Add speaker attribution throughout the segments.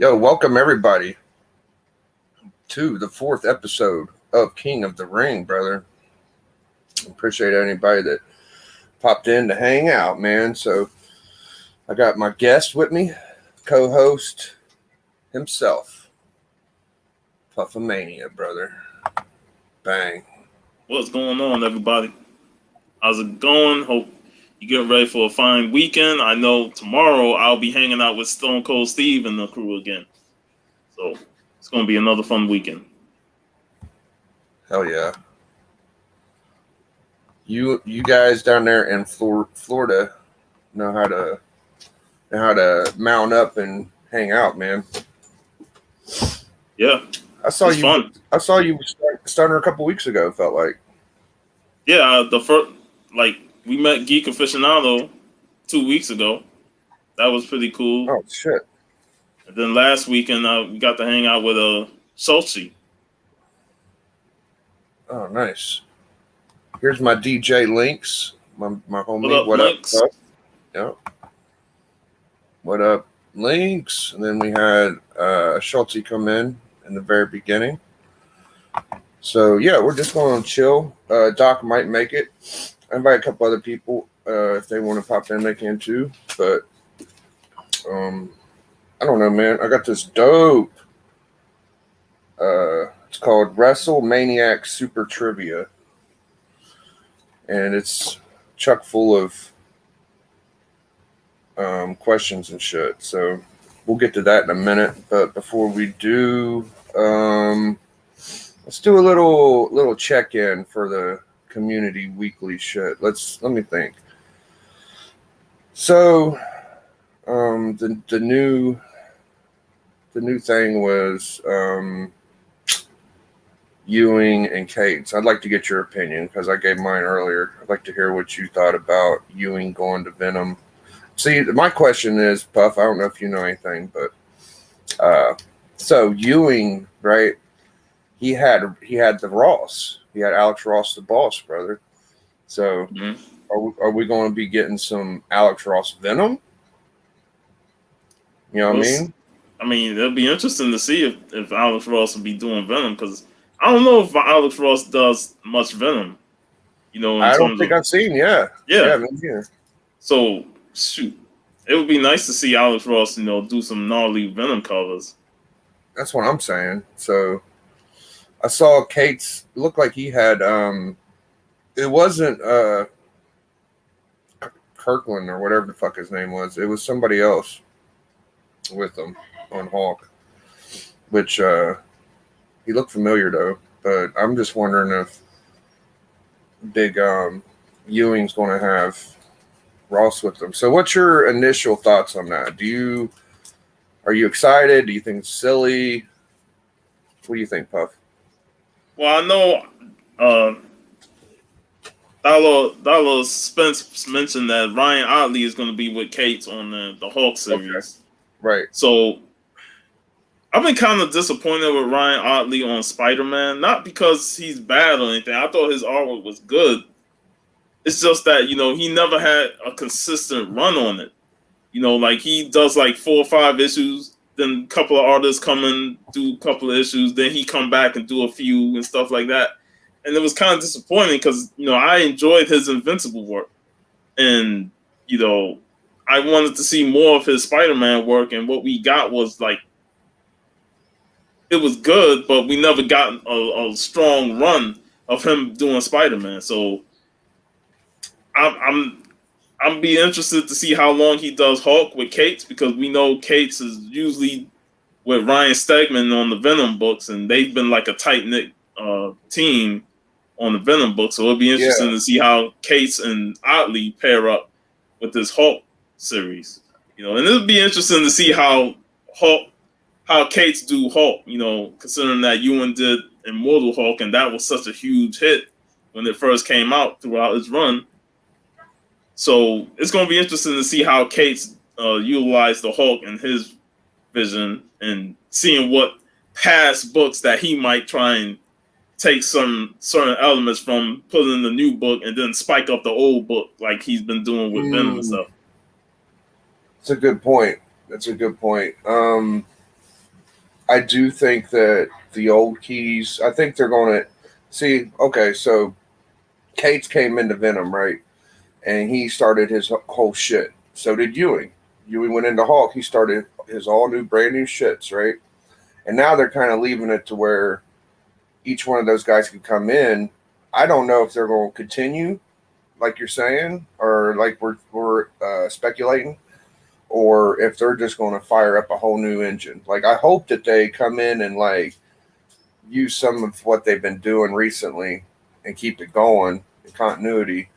Speaker 1: Yo, welcome everybody to the fourth episode of King of the Ring, brother. Appreciate anybody that popped in to hang out, man. So I got my guest with me, co-host himself, Puffamania, brother. Bang.
Speaker 2: What's going on, everybody? How's it going? Hope you're getting ready for a fine weekend. I know tomorrow I'll be hanging out with Stone Cold Steve and the crew again. So it's going to be another fun weekend.
Speaker 1: Hell yeah. You guys down there in Florida know how to mount up and hang out, man.
Speaker 2: Yeah.
Speaker 1: I saw
Speaker 2: it's
Speaker 1: you.
Speaker 2: Fun.
Speaker 1: I saw you starting a couple weeks ago. Felt like.
Speaker 2: Yeah, we met Geek Aficionado 2 weeks ago. That was pretty cool.
Speaker 1: Oh shit!
Speaker 2: And then last weekend we got to hang out with Sochi.
Speaker 1: Oh, nice. Here's my DJ Links, my homie.
Speaker 2: What up, Links?
Speaker 1: Up? Yeah. What up, Links? And then we had Schulte come in the very beginning. So yeah, we're just going to chill. Doc might make it. I invite a couple other people if they want to pop in, they can too. But I don't know, man. I got this dope. It's called WrestleManiac Super Trivia, and it's chock full of questions and shit. So we'll get to that in a minute. But before we do, let's do a little check-in for the community weekly shit. Let me think. So the new thing was Ewing and Cates. I'd like to get your opinion because I gave mine earlier. I'd like to hear what you thought about Ewing going to Venom. See, my question is, Puff, I don't know if you know anything, but so Ewing, right? He had the Ross. He had Alex Ross, the boss, brother. So are we going to be getting some Alex Ross Venom? You know what I mean?
Speaker 2: I mean, it'll be interesting to see if Alex Ross will be doing Venom because I don't know if Alex Ross does much Venom. You know,
Speaker 1: I don't think I've seen. Yeah.
Speaker 2: So shoot, it would be nice to see Alex Ross, do some gnarly Venom covers.
Speaker 1: That's what I'm saying. So I saw Cates look like he had it wasn't Kirkland or whatever the fuck his name was. It was somebody else with him on Hawk, which he looked familiar though. But I'm just wondering if big Ewing's going to have Ross with them. So what's your initial thoughts on that? Are you excited? Do you think it's silly? What do you think, Puff?
Speaker 2: Well, I know Darla Spence mentioned that Ryan Otley is going to be with Cates on the Hawk series.
Speaker 1: Okay. Right.
Speaker 2: So I've been kind of disappointed with Ryan Otley on Spider-Man, not because he's bad or anything. I thought his artwork was good. It's just that, he never had a consistent run on it. Like he does like 4 or 5 issues, then a couple of artists come and do a couple of issues, then he come back and do a few and stuff like that. And it was kind of disappointing because, I enjoyed his Invincible work. And, I wanted to see more of his Spider-Man work, and what we got was like, it was good, but we never got a strong run of him doing Spider-Man. So I'm be interested to see how long he does Hulk with Cates, because we know Cates is usually with Ryan Stegman on the Venom books, and they've been like a tight-knit team on the Venom books. So it'll be interesting to see how Cates and Otley pair up with this Hulk series. And it'll be interesting to see how Cates do Hulk, considering that Ewing did Immortal Hulk, and that was such a huge hit when it first came out throughout its run. So it's going to be interesting to see how Cates utilized the Hulk in his vision, and seeing what past books that he might try and take some certain elements from, put in the new book, and then spike up the old book like he's been doing with Venom and stuff.
Speaker 1: That's a good point. I do think that the old keys, I think they're going to see. Okay, so Cates came into Venom, right? And he started his whole shit. So did Ewing. Ewing went into Hulk. He started his all new, brand new shits, right? And now they're kind of leaving it to where each one of those guys can come in. I don't know if they're going to continue, like you're saying, or like we're speculating, or if they're just going to fire up a whole new engine. Like, I hope that they come in and like use some of what they've been doing recently and keep it going in continuity,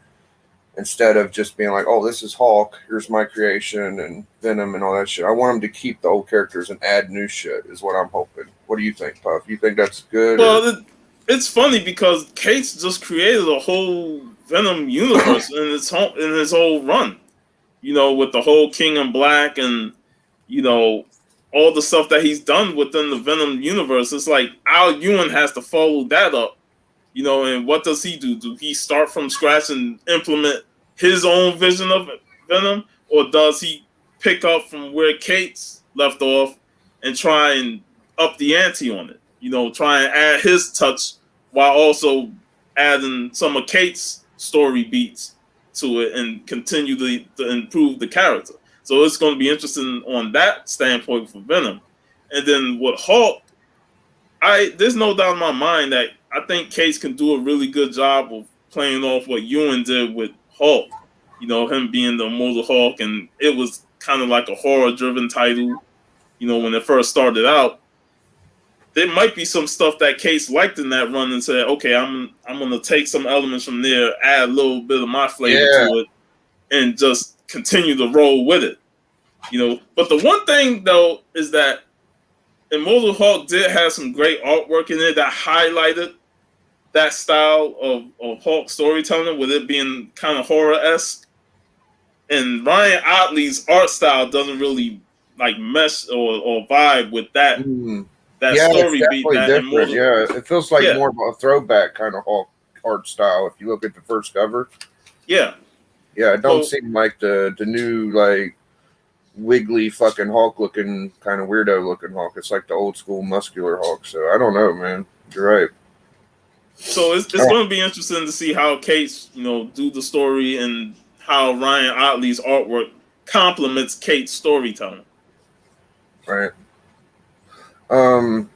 Speaker 1: instead of just being like, oh, this is Hulk, here's my creation, and Venom and all that shit. I want them to keep the old characters and add new shit, is what I'm hoping. What do you think, Puff? You think that's good?
Speaker 2: Well, it's funny because Cates just created a whole Venom universe in his whole run. You know, with the whole King in Black and, you know, all the stuff that he's done within the Venom universe. It's like Al Ewing has to follow that up. You know, and what does he do? Do he start from scratch and implement his own vision of Venom? Or does he pick up from where Cates left off and try and up the ante on it? You know, try and add his touch while also adding some of Cates' story beats to it and continue to improve the character. So it's going to be interesting on that standpoint for Venom. And then with Hulk, there's no doubt in my mind that I think Cates can do a really good job of playing off what Ewing did with Hulk. You know, him being the Immortal Hulk, and it was kind of like a horror-driven title. You know, when it first started out, there might be some stuff that Cates liked in that run and said, okay, I'm gonna take some elements from there, add a little bit of my flavor to it, and just continue to roll with it. You know, but the one thing though is that Immortal Hulk did have some great artwork in it that highlighted that style of Hulk storytelling, with it being kind of horror-esque. And Ryan Otley's art style doesn't really like mesh or vibe with that. That story beat, that
Speaker 1: different. Yeah, it feels like more of a throwback kind of Hulk art style if you look at the first cover.
Speaker 2: Yeah.
Speaker 1: Yeah, it don't seem like the new like wiggly fucking Hulk looking kind of weirdo looking Hulk. It's like the old school muscular Hulk. So I don't know, man. You're right.
Speaker 2: So it's going to be interesting to see how Cates, you know, do the story and how Ryan Otley's artwork complements Cates' storytelling.
Speaker 1: Right. The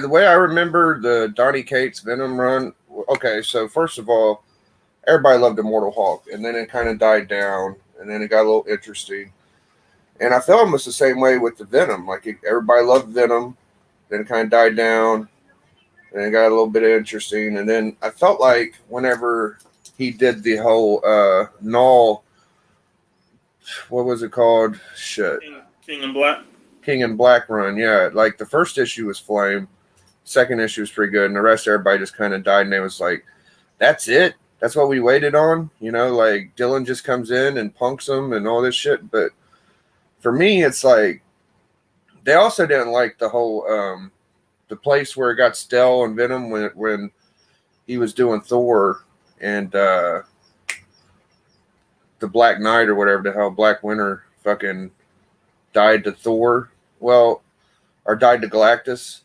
Speaker 1: way I remember the Donny Cates Venom run. Okay, so first of all, everybody loved Immortal Hulk, and then it kind of died down, and then it got a little interesting. And I felt almost the same way with the Venom. Like everybody loved Venom, then it kind of died down, and it got a little bit interesting. And then I felt like whenever he did the whole Null, what was it called? Shit.
Speaker 2: King in Black.
Speaker 1: King in Black run, yeah. Like the first issue was Flame, second issue was pretty good, and the rest everybody just kind of died, and it was like, that's it? That's what we waited on? You know, like Dylan just comes in and punks them and all this shit. But for me, it's like they also didn't like the whole the place where it got Stell and Venom when he was doing Thor and the Black Knight or whatever the hell, Black Winter fucking died to Thor. Well, or died to Galactus.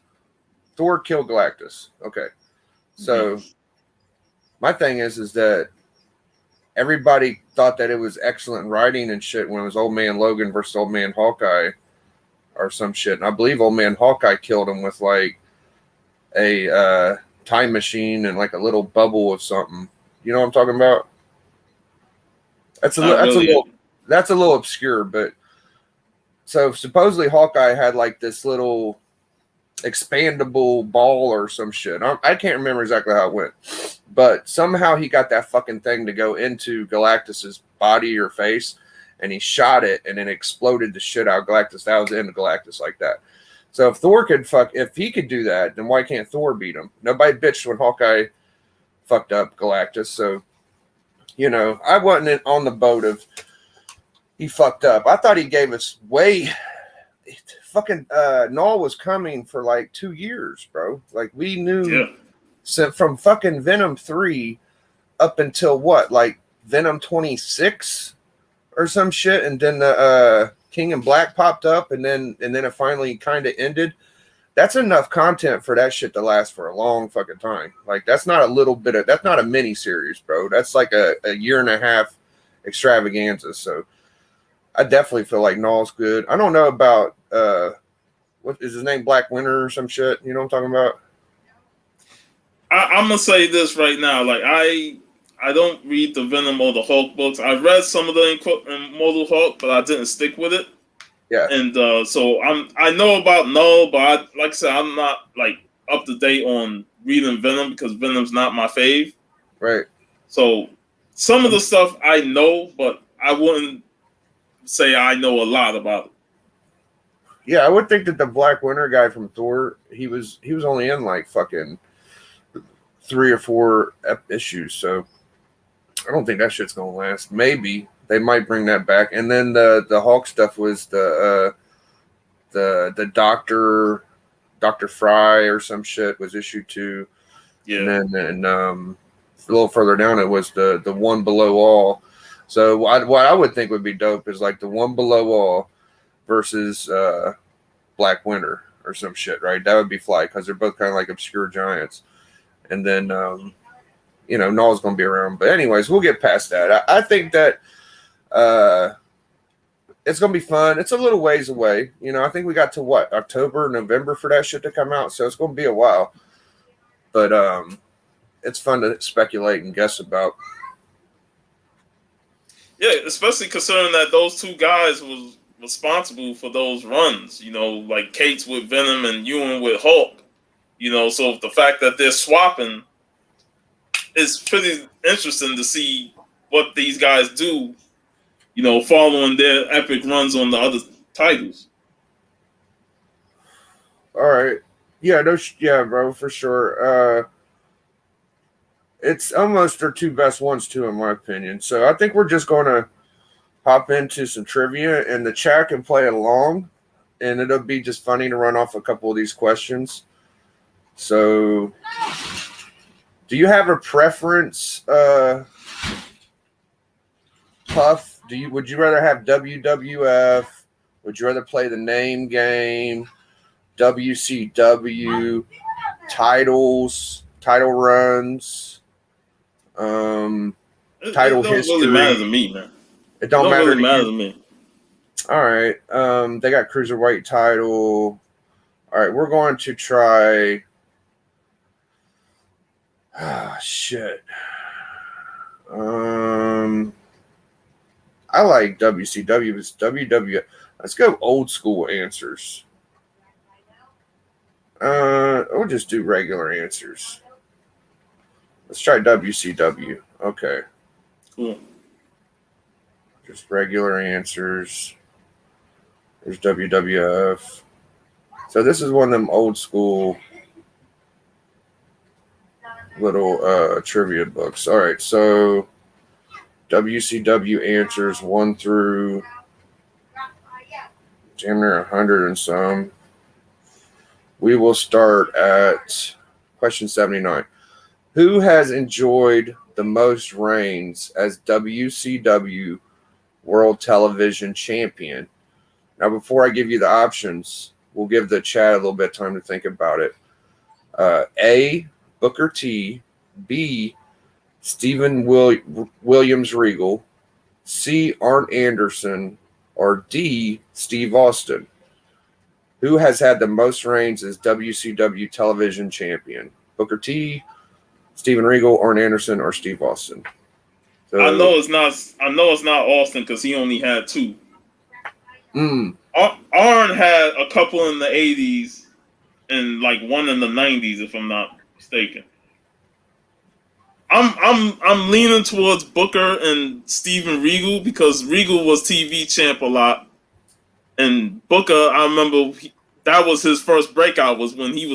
Speaker 1: Thor killed Galactus. Okay. So my thing is that everybody thought that it was excellent writing and shit when it was Old Man Logan versus Old Man Hawkeye or some shit. And I believe Old Man Hawkeye killed him with like a time machine and like a little bubble of something. You know what I'm talking about? That's a little obscure, but so supposedly Hawkeye had like this little expandable ball or some shit. I can't remember exactly how it went, but somehow he got that fucking thing to go into Galactus's body or face, and he shot it, and it exploded the shit out of Galactus. That was into Galactus like that. So if he could do that, then why can't Thor beat him? Nobody bitched when Hawkeye fucked up Galactus. So, you know, I wasn't on the boat of he fucked up. I thought he gave us fucking Null was coming for like 2 years, bro. Like we knew so from fucking Venom 3 up until what, like Venom 26 or some shit, and then the King in Black popped up, and then it finally kind of ended. That's enough content for that shit to last for a long fucking time. Like, that's not a little bit of, that's not a mini series, bro. That's like a year and a half extravaganza. So I definitely feel like Null's good. I don't know about what is his name, Black Winter or some shit. You know what I'm talking about?
Speaker 2: I'm gonna say this right now. Like, I don't read the Venom or the Hulk books. I read some of the Immortal Hulk, but I didn't stick with it.
Speaker 1: Yeah.
Speaker 2: And so I know about Null, but like I said, I'm not like up to date on reading Venom because Venom's not my fave.
Speaker 1: Right.
Speaker 2: So some of the stuff I know, but I wouldn't say I know a lot about it.
Speaker 1: Yeah, I would think that the Black Winter guy from Thor, he was only in like fucking 3 or 4 issues, so I don't think that shit's gonna last. Maybe they might bring that back, and then the Hulk stuff was the Dr. Fry or some shit was issue 2.
Speaker 2: Yeah,
Speaker 1: and then a little further down it was the One Below All. So what I would think would be dope is like the One Below All versus Black Winter or some shit, right? That would be fly because they're both kind of like obscure giants. And then, Null's going to be around. But anyways, we'll get past that. I think that it's going to be fun. It's a little ways away. I think we got to October, November for that shit to come out. So it's going to be a while. But it's fun to speculate and guess about.
Speaker 2: Yeah, especially considering that those two guys was responsible for those runs. Like Cates with Venom and Ewing with Hulk. So the fact that they're swapping is pretty interesting to see what these guys do, following their epic runs on the other titles.
Speaker 1: All right. Yeah, yeah, bro, for sure. It's almost their 2 best ones, too, in my opinion. So I think we're just going to hop into some trivia, and the chat can play along, and it'll be just funny to run off a couple of these questions. So, do you have a preference, Puff? Would you rather have WWF? Would you rather play the name game, WCW, titles, title runs, title
Speaker 2: history? It don't really matter to me, man.
Speaker 1: It don't matter
Speaker 2: really matter to me.
Speaker 1: All right. They got Cruiserweight title. All right, we're going to try. Shit. I like WCW. It's WWF. Let's go old school answers. We'll just do regular answers. Let's try WCW. Okay.
Speaker 2: Cool.
Speaker 1: Just regular answers. There's WWF. So this is one of them old school little trivia books. All right, so WCW answers 1 through damn near 100 and some. We will start at question 79. Who has enjoyed the most reigns as WCW World Television Champion? Now, before I give you the options, we'll give the chat a little bit of time to think about it. A, Booker T. B, Stephen Williams Regal. C, Arn Anderson. Or D, Steve Austin. Who has had the most reigns as WCW Television Champion? Booker T, Steven Regal, Arn Anderson, or Steve Austin? So,
Speaker 2: I know it's not Austin because he only had 2. Arn had a couple in the 80s and like one in the 90s, if I'm not mistaken. I'm leaning towards Booker and Steven Regal because Regal was TV champ a lot, and Booker, I remember that was his first breakout was when he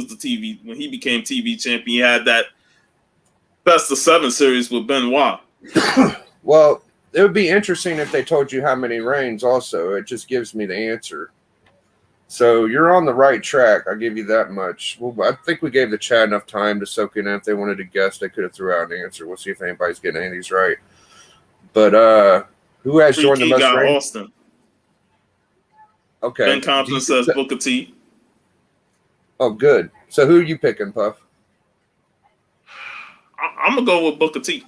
Speaker 2: became TV champion. He had that Best of 7 series with Benoit.
Speaker 1: Well, it would be interesting if they told you how many reigns also. It just gives me the answer. So you're on the right track. I'll give you that much. Well, I think we gave the chat enough time to soak in. If they wanted to guess, they could have threw out an answer. We'll see if anybody's getting any of these right. But who has joined the most reigns?
Speaker 2: Austin.
Speaker 1: Okay.
Speaker 2: Ben Compton says Booker T.
Speaker 1: Oh, good. So who are you picking, Puff?
Speaker 2: I'm gonna go with Booker T.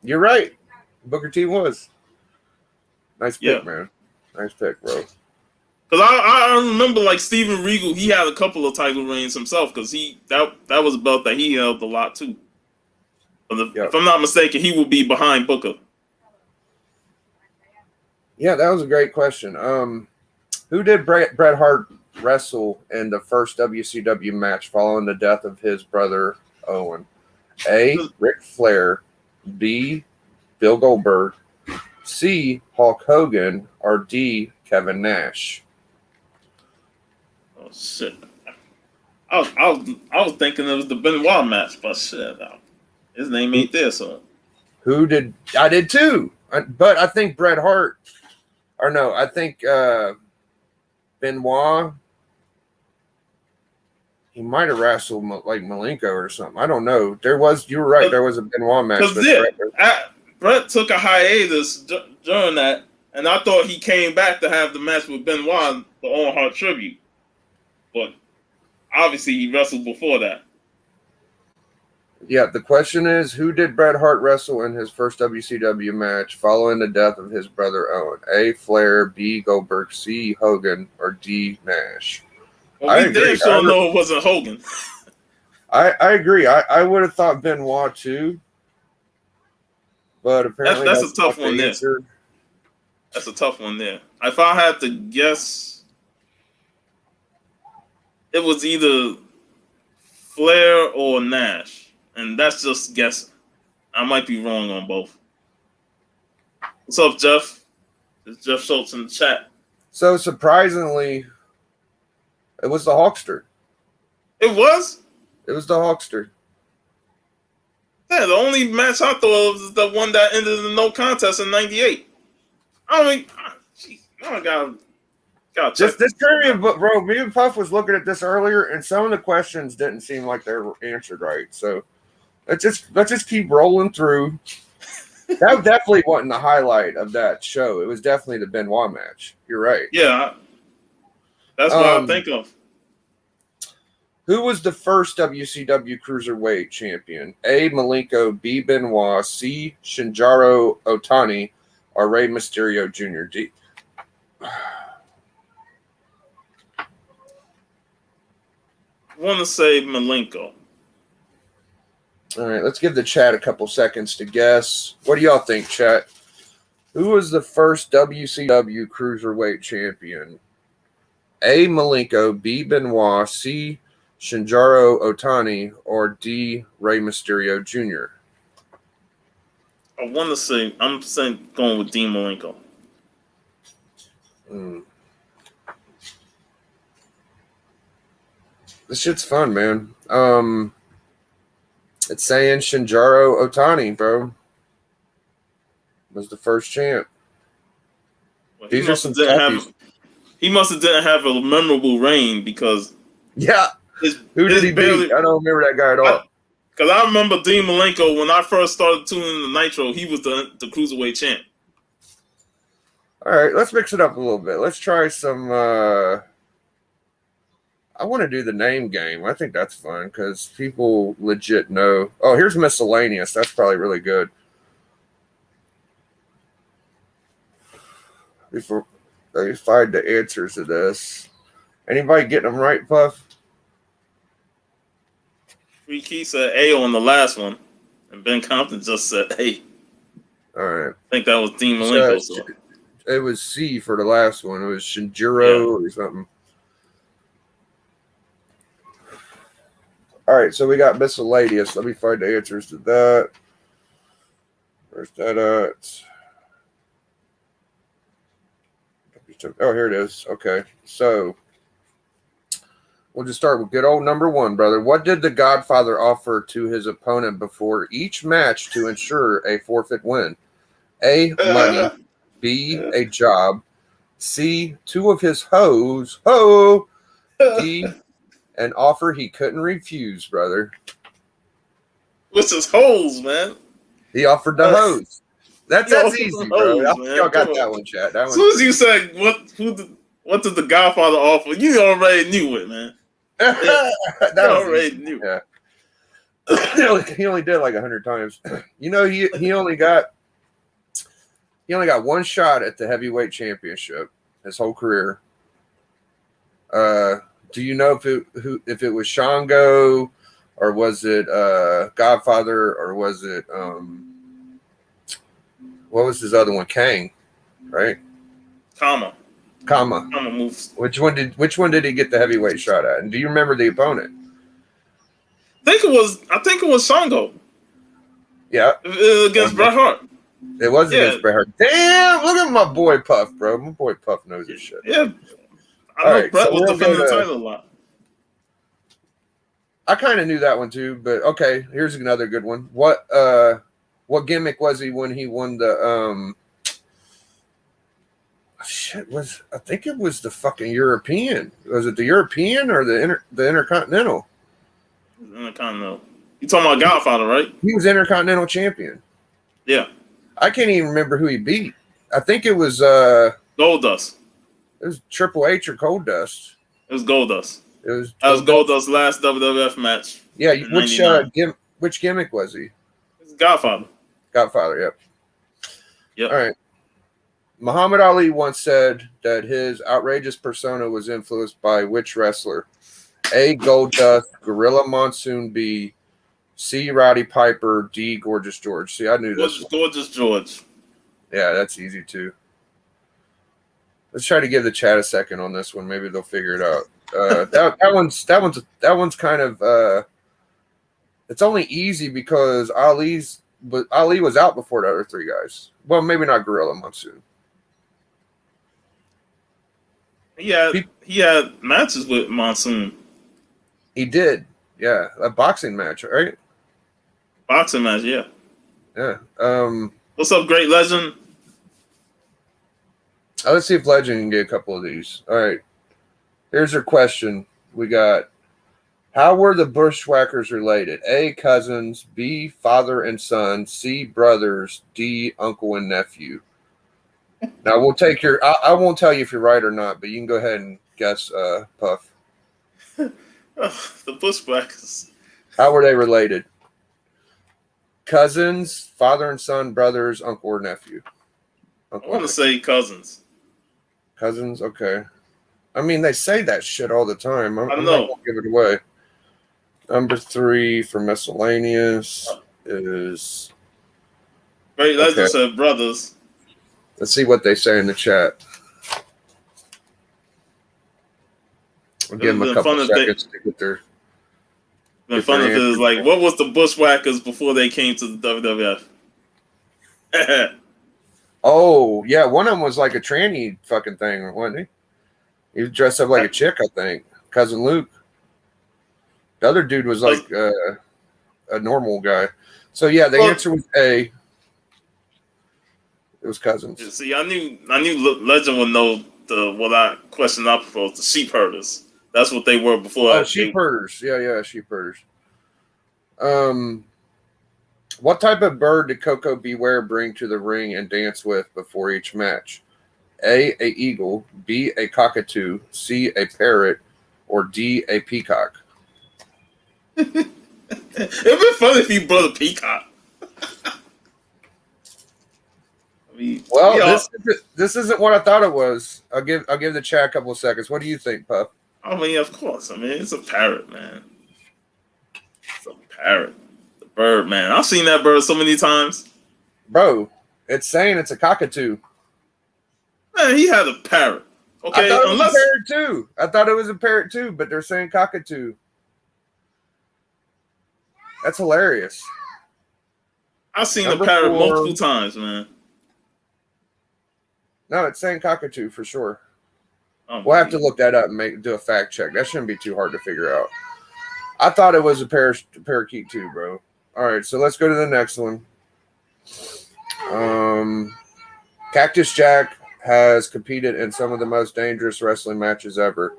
Speaker 1: You're right. Booker T was. Nice pick,
Speaker 2: Yeah.
Speaker 1: man. Nice pick, bro.
Speaker 2: Because I remember like Steven Regal, he had a couple of title reigns himself because that was a belt that he held a lot too. If I'm not mistaken, he will be behind Booker.
Speaker 1: Yeah, that was a great question. Who did Bret Hart wrestle in the first WCW match following the death of his brother Owen? A. Ric Flair, B. Bill Goldberg, C. Hulk Hogan, or D. Kevin Nash?
Speaker 2: Oh shit! I was thinking it was the Benoit match, but shit, his name ain't there. So
Speaker 1: who did? I did too, but I think Bret Hart, or no, I think Benoit. He might have wrestled like Malenko or something. I don't know. You were right. There was a Benoit match.
Speaker 2: Bret took a hiatus during that, and I thought he came back to have the match with Benoit, the Owen Hart tribute. But obviously, he wrestled before that.
Speaker 1: Yeah, the question is, who did Bret Hart wrestle in his first WCW match following the death of his brother Owen? A. Flair, B. Goldberg, C. Hogan, or D. Nash?
Speaker 2: Well, we damn sure know it wasn't Hogan.
Speaker 1: I agree. I would have thought Benoit too, but apparently
Speaker 2: that's a tough one there. That's a tough one there. If I had to guess, it was either Flair or Nash, and that's just guessing. I might be wrong on both. What's up, Jeff? It's Jeff Schultz in the chat.
Speaker 1: So surprisingly, it was the Hulkster.
Speaker 2: It was?
Speaker 1: It was the Hulkster.
Speaker 2: Yeah, the only match I thought of was the one that ended in no contest in '98. I mean, geez, I gotta check.
Speaker 1: This trivia book, bro. Me and Puff was looking at this earlier, and some of the questions didn't seem like they were answered right. So let's just keep rolling through. That definitely wasn't the highlight of that show. It was definitely the Benoit match. You're right.
Speaker 2: Yeah, that's what I think of.
Speaker 1: Who was the first WCW Cruiserweight champion? A. Malenko, B. Benoit, C. Shinjiro Otani, or Rey Mysterio Jr. D.
Speaker 2: I want to say Malenko.
Speaker 1: All right, let's give the chat a couple seconds to guess. What do y'all think, chat? Who was the first WCW Cruiserweight champion? A. Malenko, B. Benoit, C. Shinjiro Otani, or D. Rey Mysterio Jr.?
Speaker 2: I want to say, going with Dean Malenko.
Speaker 1: This shit's fun, man. It's saying Shinjiro Otani, bro, was the first champ.
Speaker 2: Well, he must have didn't have a memorable reign because
Speaker 1: who did he beat? I don't remember that guy at all.
Speaker 2: Because I remember Dean Malenko when I first started tuning into Nitro, he was the Cruiserweight champ.
Speaker 1: All right, let's mix it up a little bit. Let's try some. I want to do the name game. I think that's fun because people legit know. Oh, here's miscellaneous. That's probably really good. Before I find the answers to this, anybody getting them right, Puff?
Speaker 2: Free Key said A on the last one, and Ben Compton just said A.
Speaker 1: All right.
Speaker 2: I think that was Dean Malenko. So.
Speaker 1: It was C for the last one. It was Shinjiro or something. All right, so we got miscellaneous. Let me find the answers to that. Where's that at? Oh, here it is. Okay, so we'll just start with good old number one, brother. What did the Godfather offer to his opponent before each match to ensure a forfeit win? A, money. B, a job. C, two of his hoes. D, an offer he couldn't refuse, brother.
Speaker 2: What's his hoes, man?
Speaker 1: He offered the hose. That's easy, bro. Y'all got that one, chat.
Speaker 2: As soon as you said What did the Godfather offer? You already knew it, man.
Speaker 1: That
Speaker 2: You
Speaker 1: was
Speaker 2: already
Speaker 1: easy.
Speaker 2: knew.
Speaker 1: Yeah. He only did like 100 times. You know, he only got one shot at the heavyweight championship his whole career. Do you know if it was Shango, or was it Godfather, or was it what was his other one? Kang, right?
Speaker 2: Kama
Speaker 1: Kama.
Speaker 2: moves.
Speaker 1: Which one did he get the heavyweight shot at? And do you remember the opponent?
Speaker 2: I think it was Shango.
Speaker 1: Yeah,
Speaker 2: Against Bret Hart.
Speaker 1: it was against Bret Hart. Damn, look at my boy Puff, bro. My boy Puff knows his shit.
Speaker 2: Yeah. I know
Speaker 1: right,
Speaker 2: Bret
Speaker 1: so
Speaker 2: was
Speaker 1: we'll
Speaker 2: defending the title a lot.
Speaker 1: I kind of knew that one too, but okay, here's another good one. What gimmick was he when he won the I think it was the fucking European. Was it the European or the Intercontinental?
Speaker 2: Intercontinental. You talking about Godfather, right?
Speaker 1: He was Intercontinental champion.
Speaker 2: Yeah.
Speaker 1: I can't even remember who he beat. I think it was
Speaker 2: Goldust.
Speaker 1: It was Triple H or Goldust.
Speaker 2: It was Goldust.
Speaker 1: That
Speaker 2: was Goldust's last WWF match.
Speaker 1: Yeah, which gimmick was he?
Speaker 2: It's Godfather.
Speaker 1: Godfather, yep.
Speaker 2: Yep.
Speaker 1: All right. Muhammad Ali once said that his outrageous persona was influenced by which wrestler? A. Goldust, Gorilla Monsoon, B. C. Rowdy Piper, D. Gorgeous George. See, I knew this.
Speaker 2: Gorgeous George.
Speaker 1: Yeah, that's easy too. Let's try to give the chat a second on this one. Maybe they'll figure it out. That one's kind of it's only easy because Ali was out before the other three guys. Well, maybe not Gorilla Monsoon.
Speaker 2: He had matches with Monsoon.
Speaker 1: He did, yeah, a boxing match, right?
Speaker 2: Boxing match, yeah.
Speaker 1: Yeah.
Speaker 2: What's up, Great Legend?
Speaker 1: Let's see if Legend can get a couple of these. All right. Here's her question. We got, how were the Bushwhackers related? A, cousins. B, father and son. C, brothers. D, uncle and nephew. Now, we'll take your... I won't tell you if you're right or not, but you can go ahead and guess, Puff.
Speaker 2: The Bushwhackers.
Speaker 1: How were they related? Cousins, father and son, brothers, uncle or nephew.
Speaker 2: I want to say cousins.
Speaker 1: Cousins, okay. I mean, they say that shit all the time. I'm
Speaker 2: know.
Speaker 1: not gonna give it away. Number 3 for miscellaneous is...
Speaker 2: Great Legend said brothers.
Speaker 1: Let's see what they say in the chat. I'll give them a couple seconds to get their...
Speaker 2: The fun of it is like, what was the Bushwhackers before they came to the WWF?
Speaker 1: Oh, yeah, one of them was like a tranny fucking thing, wasn't he? He was dressed up like a chick, I think. Cousin Luke. The other dude was like a normal guy. So, yeah, the answer was A. It was cousins.
Speaker 2: See, I knew Legend would know what I question I proposed, the sheep herders. That's what they were before.
Speaker 1: Oh, sheep herders. Yeah, sheep herders. What type of bird did Coco Beware bring to the ring and dance with before each match? A eagle, B, a cockatoo, C, a parrot, or D, a peacock?
Speaker 2: It'd be funny if you brought a peacock.
Speaker 1: This isn't what I thought it was. I'll give the chat a couple of seconds. What do you think, Puff?
Speaker 2: I mean, of course. I mean, it's a parrot, man. It's a parrot. The bird, man. I've seen that bird so many times.
Speaker 1: Bro, it's saying it's a cockatoo.
Speaker 2: Man, he had a parrot. Okay,
Speaker 1: I thought it was a parrot too. I thought it was a parrot too, but they're saying cockatoo. That's hilarious.
Speaker 2: I've seen the parrot multiple times, man.
Speaker 1: No, it's saying cockatoo for sure.
Speaker 2: Oh,
Speaker 1: we'll have to look that up and do a fact check. That shouldn't be too hard to figure out. I thought it was a parakeet too, bro. All right, so let's go to the next one. Cactus Jack has competed in some of the most dangerous wrestling matches ever.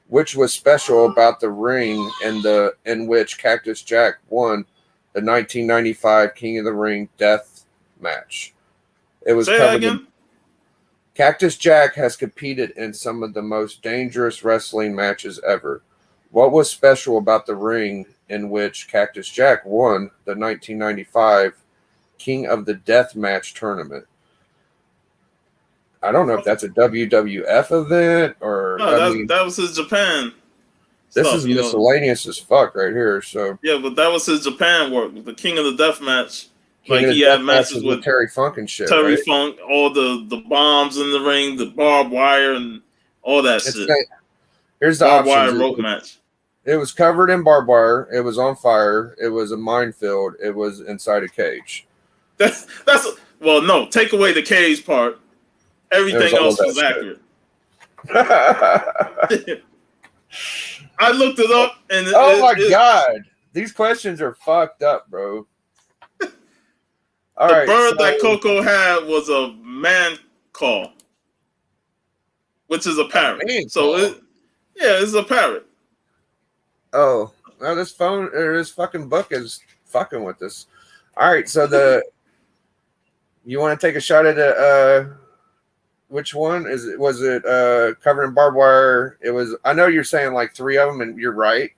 Speaker 1: Which was special about the ring in which Cactus Jack won the 1995 King of the Ring Death match? It was
Speaker 2: Say that again.
Speaker 1: Cactus Jack has competed in some of the most dangerous wrestling matches ever. What was special about the ring in which Cactus Jack won the 1995 King of the Death Match tournament? I don't know if that's a WWF event or
Speaker 2: No, that was his Japan.
Speaker 1: This
Speaker 2: stuff,
Speaker 1: is miscellaneous as fuck right here. So
Speaker 2: yeah, but that was his Japan work. The King of the Death Match.
Speaker 1: King of the
Speaker 2: He
Speaker 1: Death
Speaker 2: had matches with
Speaker 1: Terry Funk and shit.
Speaker 2: Terry
Speaker 1: right?
Speaker 2: Funk, all the bombs in the ring, the barbed wire, and all that shit.
Speaker 1: Here's the
Speaker 2: barbed
Speaker 1: options.
Speaker 2: wire rope match.
Speaker 1: It was covered in barbed wire. It was on fire. It was a minefield. It was inside a cage.
Speaker 2: Well, no. Take away the cage part. Everything else was accurate. I looked it up, and
Speaker 1: God, these questions are fucked up, bro.
Speaker 2: The bird that Coco had was a man call, which is a parrot. It's a parrot.
Speaker 1: Oh, now this phone or this fucking book is fucking with us. All right, so you want to take a shot at which one was it covered in barbed wire? It was. I know you're saying like 3 of them, and you're right,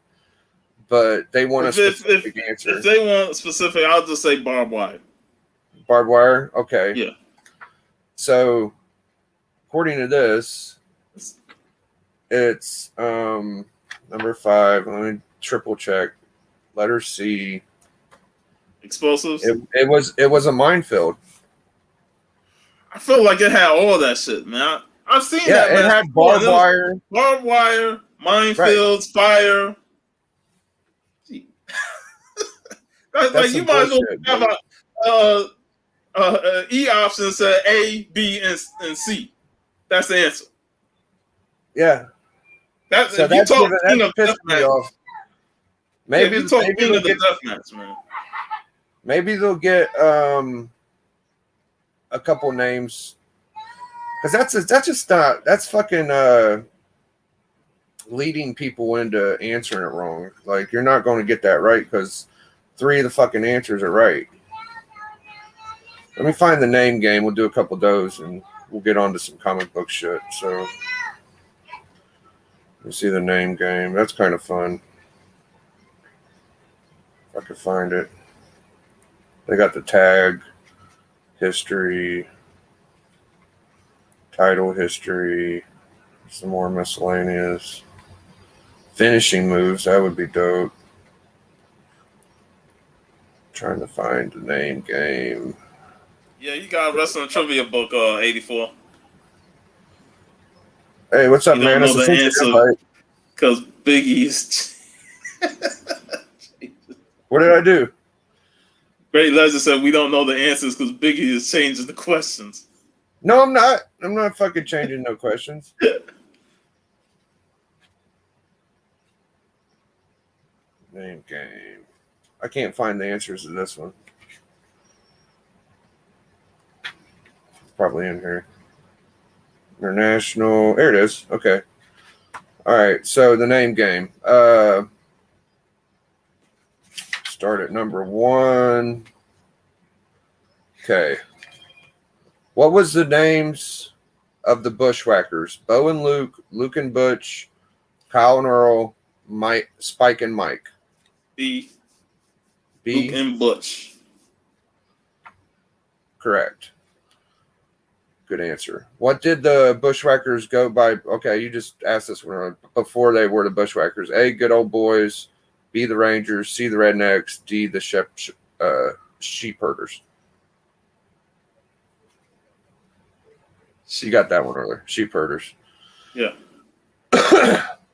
Speaker 1: but they want a specific answer.
Speaker 2: If they want specific, I'll just say barbed wire.
Speaker 1: Barbed wire, okay.
Speaker 2: Yeah.
Speaker 1: So, according to this, it's number 5. Let me triple check. Letter C.
Speaker 2: Explosives.
Speaker 1: It was a minefield.
Speaker 2: I feel like it had all that shit, man. I've seen that.
Speaker 1: Yeah, it had barbed wire,
Speaker 2: minefields, fire. Like you might as well have a E option that said A, B, and C. That's the answer.
Speaker 1: Yeah.
Speaker 2: That's
Speaker 1: pissed me off. Maybe they'll get
Speaker 2: Deathmatch, man.
Speaker 1: Maybe they'll get a couple names, because that's fucking leading people into answering it wrong. Like, you're not going to get that right because 3 of the fucking answers are right. Let me find the name game. We'll do a couple of those and we'll get on to some comic book shit. So let's see the name game. That's kind of fun. If I could find it. They got the tag, history, title history, some more miscellaneous. Finishing moves, that would be dope. Trying to find the name game.
Speaker 2: Yeah, you got a wrestling trivia book, 84.
Speaker 1: Hey, what's up, man?
Speaker 2: Know the answer because Biggie is.
Speaker 1: What did I do?
Speaker 2: Great Legend said we don't know the answers because Biggie is changing the questions.
Speaker 1: No, I'm not. I'm not fucking changing no questions. Name game. I can't find the answers to this one. It's probably in here. International. There it is. Okay. All right. So the name game. Start at number 1. Okay. What was the names of the Bushwhackers? Bo and Luke, Luke and Butch, Kyle and Earl, Mike, Spike and Mike.
Speaker 2: B. Luke and Butch.
Speaker 1: Correct. Good answer. What did the Bushwhackers go by? Okay, you just asked this one before they were the Bushwhackers. A, good old boys. B, the Rangers. C, the Rednecks. D, the sheep herders. You got that one earlier. Sheep herders.
Speaker 2: Yeah.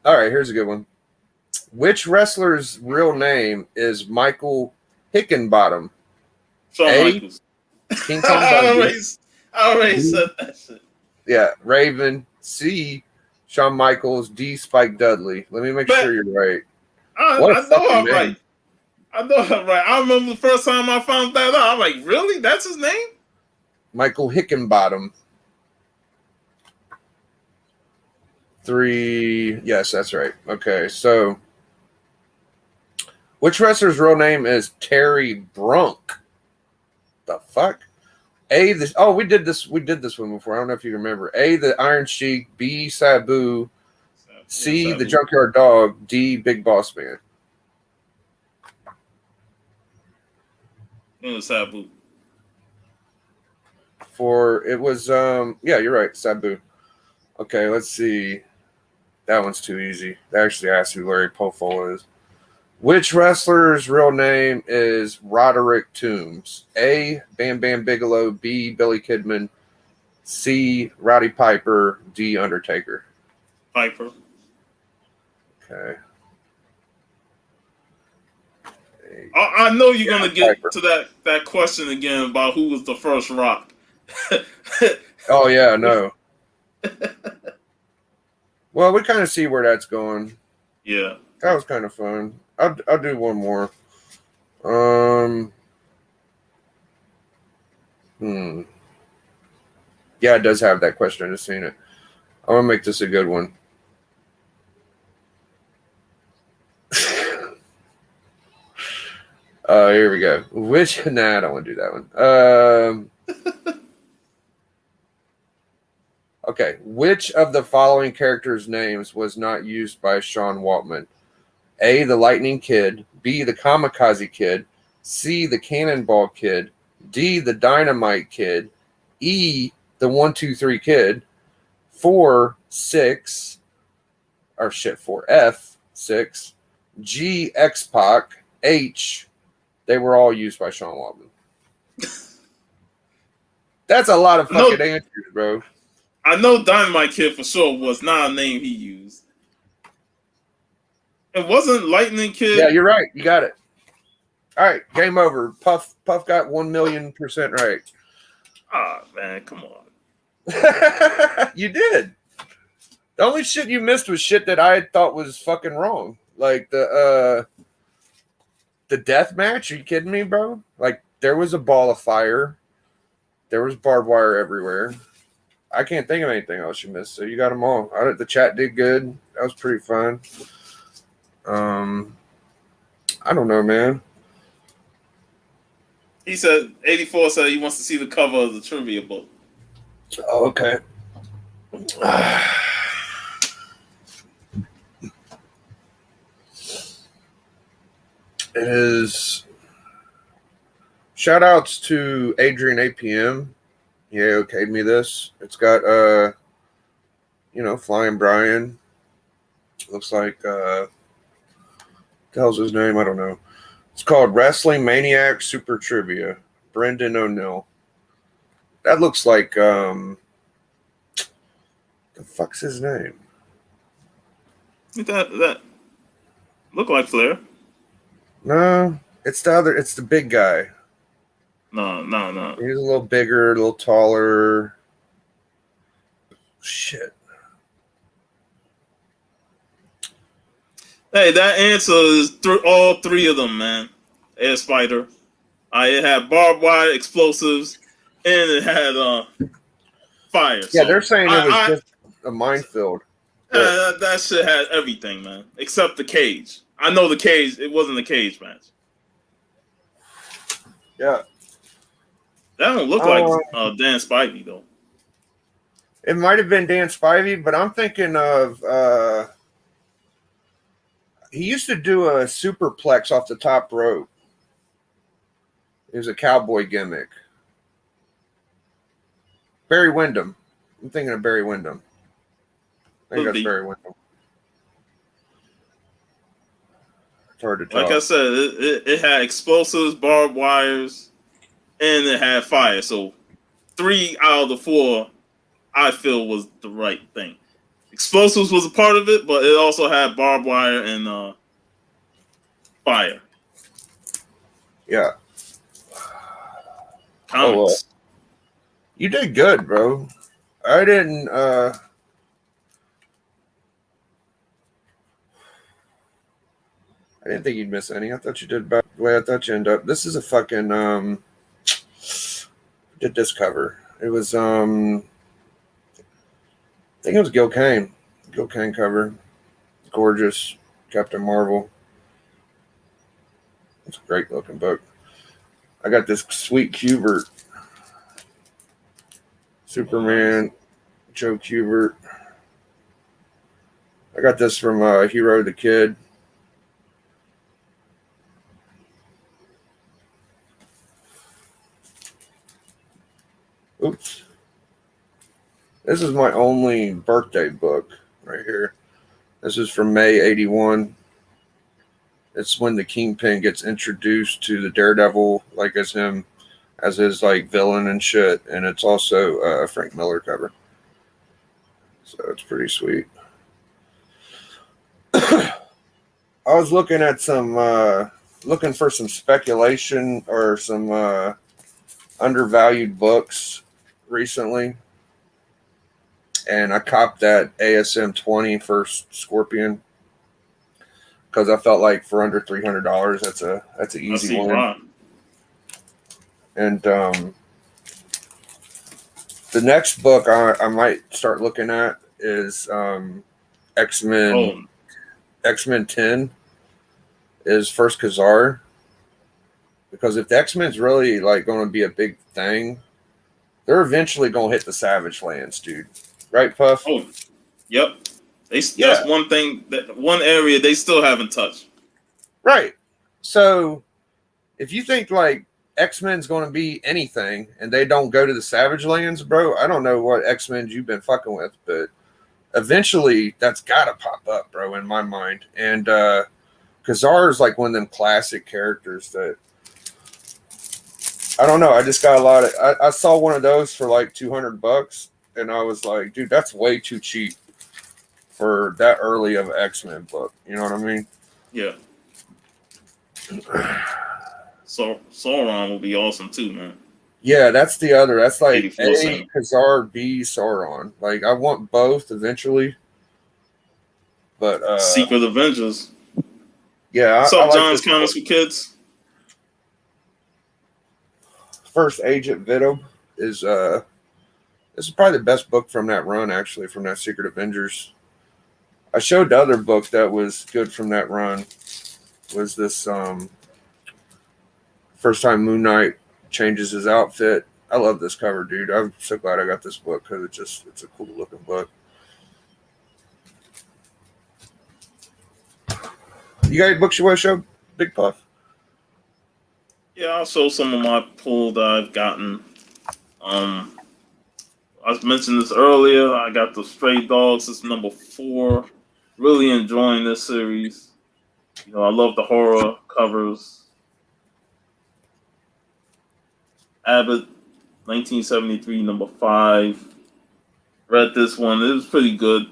Speaker 1: All right, here's a good one. Which wrestler's real name is Michael Hickenbottom?
Speaker 2: Shawn Michaels.
Speaker 1: King Kong Bundy.
Speaker 2: I already said that shit.
Speaker 1: Yeah, Raven. C, Shawn Michaels. D, Spike Dudley. Let me make sure you're right.
Speaker 2: I know I'm right. I know I'm right. I remember the first time I found that out. I'm like, really? That's his name?
Speaker 1: Michael Hickenbottom. 3. Yes, that's right. Okay, so which wrestler's real name is Terry Brunk? The fuck? We did this one before. I don't know if you remember. A, the Iron Sheik. B, Sabu. C, the Junkyard Dog. D, Big Boss Man.
Speaker 2: It was Sabu.
Speaker 1: Yeah, you're right, Sabu. Okay, let's see. That one's too easy. They actually asked who Larry Pofola is. Which wrestler's real name is Roderick Toombs? A, Bam Bam Bigelow. B, Billy Kidman. C, Roddy Piper. D, Undertaker.
Speaker 2: Piper.
Speaker 1: Okay.
Speaker 2: I know you're gonna get Piper. To that question again about who was the first Rock.
Speaker 1: Oh yeah, no. Well, we kind of see where that's going.
Speaker 2: Yeah,
Speaker 1: that was kind of fun. I'll do one more. Yeah, it does have that question. I just seen it. I'm gonna make this a good one. Here we go. I don't want to do that one. Okay. Which of the following characters' names was not used by Sean Waltman? A, the Lightning Kid. B, the Kamikaze Kid. C, the Cannonball Kid. D, the Dynamite Kid. E, the 1-2-3 Kid. 4, 6. Or shit, 4F, 6. G, X-Pac. H, they were all used by Sean Waltman. That's a lot of fucking answers, bro.
Speaker 2: I know Dynamite Kid for sure was not a name he used. It wasn't Lightning Kid.
Speaker 1: Yeah, you're right. You got it. All right, game over. Puff got 1,000,000% right.
Speaker 2: Ah, man, come on.
Speaker 1: You did. The only shit you missed was shit that I thought was fucking wrong. Like the death match. Are you kidding me, bro? Like there was a ball of fire. There was barbed wire everywhere. I can't think of anything else you missed. So you got them all. The chat did good. That was pretty fun. I don't know, man.
Speaker 2: He said 84 said he wants to see the cover of the trivia book.
Speaker 1: Oh, okay. It is. Shout outs to Adrian APM. He okayed me this. It's got Flying Brian. Looks like tells his name, I don't know. It's called Wrestling Maniac Super Trivia. Brendan O'Neill. That looks like the fuck's his name?
Speaker 2: That look like Flair.
Speaker 1: No, it's the big guy.
Speaker 2: No.
Speaker 1: He's a little bigger, a little taller. Shit.
Speaker 2: Hey, that answer is all three of them, man. Air Spider. It had barbed wire, explosives, and it had fire.
Speaker 1: Yeah, so they're saying it was just a minefield.
Speaker 2: That shit had everything, man, except the cage. I know the cage. It wasn't a cage match.
Speaker 1: Yeah.
Speaker 2: That don't look like Dan Spivey, though.
Speaker 1: It might have been Dan Spivey, but I'm thinking of he used to do a superplex off the top rope. It was a cowboy gimmick. Barry Windham. I'm thinking of Barry Windham. I think that's Barry Windham. It's hard to tell.
Speaker 2: Like I said, it had explosives, barbed wires, and it had fire. So 3 out of the 4, I feel, was the right thing. Explosives was a part of it, but it also had barbed wire and fire.
Speaker 1: Yeah.
Speaker 2: Comments.
Speaker 1: Oh, well. You did good, bro. I didn't think you'd miss any. I thought you did about the way I thought you ended up. This is a fucking did this cover. It was I think it was Gil Kane. Gil Kane cover. Gorgeous. Captain Marvel. It's a great looking book. I got this sweet Qbert Superman, Joe Kubert. I got this from Hero the Kid. Oops. This is my only birthday book right here. This is from May 81. It's when the Kingpin gets introduced to the Daredevil, like as him, as his like villain and shit. And it's also a Frank Miller cover. So it's pretty sweet. I was looking at looking for some speculation or some undervalued books recently. And I copped that ASM 20 First Scorpion because I felt like for under $300, that's an easy one.
Speaker 2: Right.
Speaker 1: And the next book I might start looking at is X-Men.
Speaker 2: Oh,
Speaker 1: X-Men 10 is First Khazar, because if the X-Men's really like going to be a big thing, they're eventually going to hit the Savage Lands, dude. Right, Puff?
Speaker 2: Oh, yep. That's one thing, that one area they still haven't touched.
Speaker 1: Right. So if you think like X-Men's going to be anything and they don't go to the Savage Lands, bro, I don't know what X-Men you've been fucking with, but eventually that's got to pop up, bro, in my mind. And Khazar is like one of them classic characters that I don't know. I just got a lot of. I saw one of those for like $200, and I was like, dude, that's way too cheap for that early of an X-Men book. You know what I mean?
Speaker 2: Yeah. So Sauron will be awesome too, man.
Speaker 1: Yeah, that's the other. That's like
Speaker 2: 84
Speaker 1: A,
Speaker 2: cent.
Speaker 1: Khazar, B, Sauron. Like I want both eventually, but
Speaker 2: Secret Avengers.
Speaker 1: yeah.
Speaker 2: What's up,
Speaker 1: I like
Speaker 2: John's
Speaker 1: this
Speaker 2: Comics
Speaker 1: book.
Speaker 2: for Kids?
Speaker 1: First Agent Venom is this is probably the best book from that run, actually, from that Secret Avengers. I showed the other book that was good from that run. Was this first time Moon Knight changes his outfit. I love this cover, dude. I'm so glad I got this book because it's a cool looking book. You got any books you want to show, Big Puff?
Speaker 2: Yeah, I'll show some of my pull that I've gotten. I mentioned this earlier. I got the Stray Dogs. It's number 4. Really enjoying this series. You know, I love the horror covers. Abbott, 1973, number 5. Read this one. It was pretty good.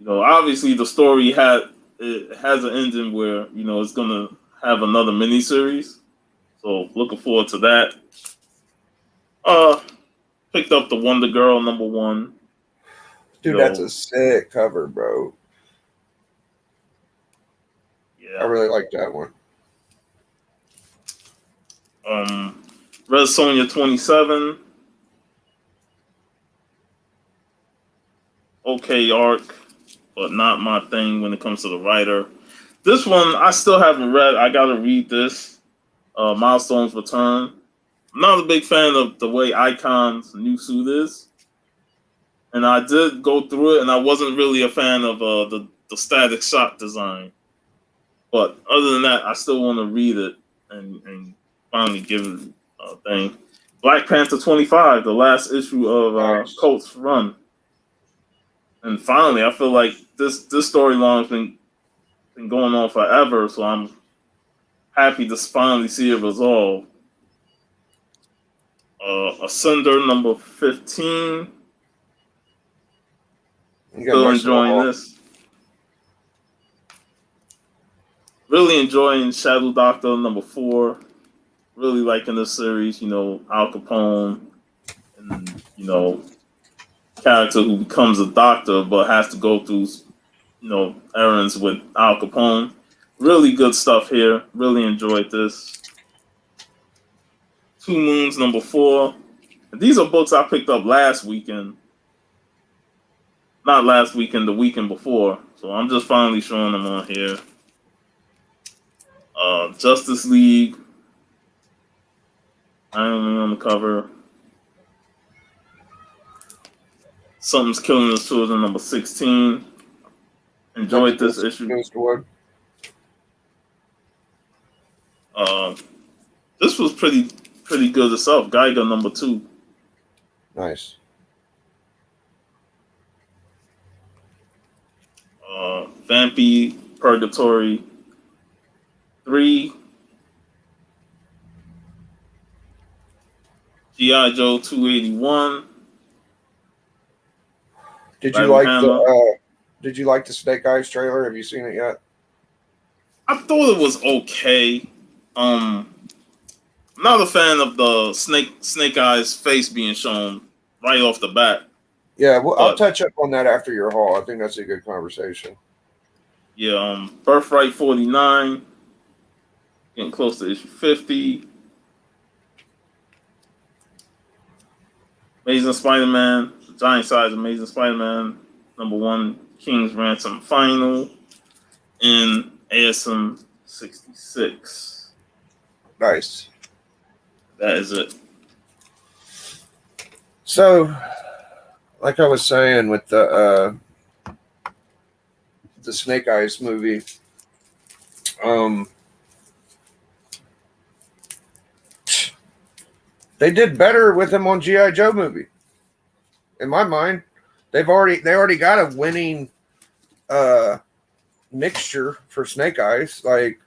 Speaker 2: You know, obviously the story has an ending where, you know, it's gonna have another miniseries. So looking forward to that. Picked up the Wonder Girl number 1.
Speaker 1: Dude, that's a sick cover, bro.
Speaker 2: Yeah.
Speaker 1: I really like that one.
Speaker 2: Red Sonja 27. Okay arc, but not my thing when it comes to the writer. This one I still haven't read. I gotta read this. Milestone's Return. I'm not a big fan of the way Icon's new suit is. And I did go through it, and I wasn't really a fan of the Static Shock design. But other than that, I still want to read it and finally give it a thing. Black Panther 25, the last issue of Colt's run. And finally, I feel like this storyline's been going on forever, so I'm happy to finally see it resolved. Ascender number 15. Still enjoying this. Really enjoying Shadow Doctor number 4. Really liking this series. You know, Al Capone, and you know, character who becomes a doctor but has to go through, you know, errands with Al Capone. Really good stuff here. Really enjoyed this. Two Moons number 4. These are books I picked up last weekend. Not last weekend, the weekend before. So I'm just finally showing them on here. Justice League. Iron Man on the cover. Something's Killing His Children, number 16. Enjoyed this issue. This was pretty good itself. Geiger, number 2.
Speaker 1: Nice.
Speaker 2: Vampy Purgatory 3. G.I. Joe 281.
Speaker 1: Did you like the Snake Eyes trailer? Have you seen it yet?
Speaker 2: I thought it was okay. I'm not a fan of the Snake Eyes face being shown right off the bat.
Speaker 1: Yeah, well, I'll touch up on that after your haul. I think that's a good conversation.
Speaker 2: Yeah, Birthright 49. Getting close to issue 50. Amazing Spider-Man, giant size Amazing Spider-Man, number 1, King's Ransom Final, and ASM 66.
Speaker 1: Nice.
Speaker 2: That is it.
Speaker 1: So, like I was saying with the Snake Eyes movie, they did better with him on G.I. Joe movie. In my mind, they already got a winning mixture for Snake Eyes. Like,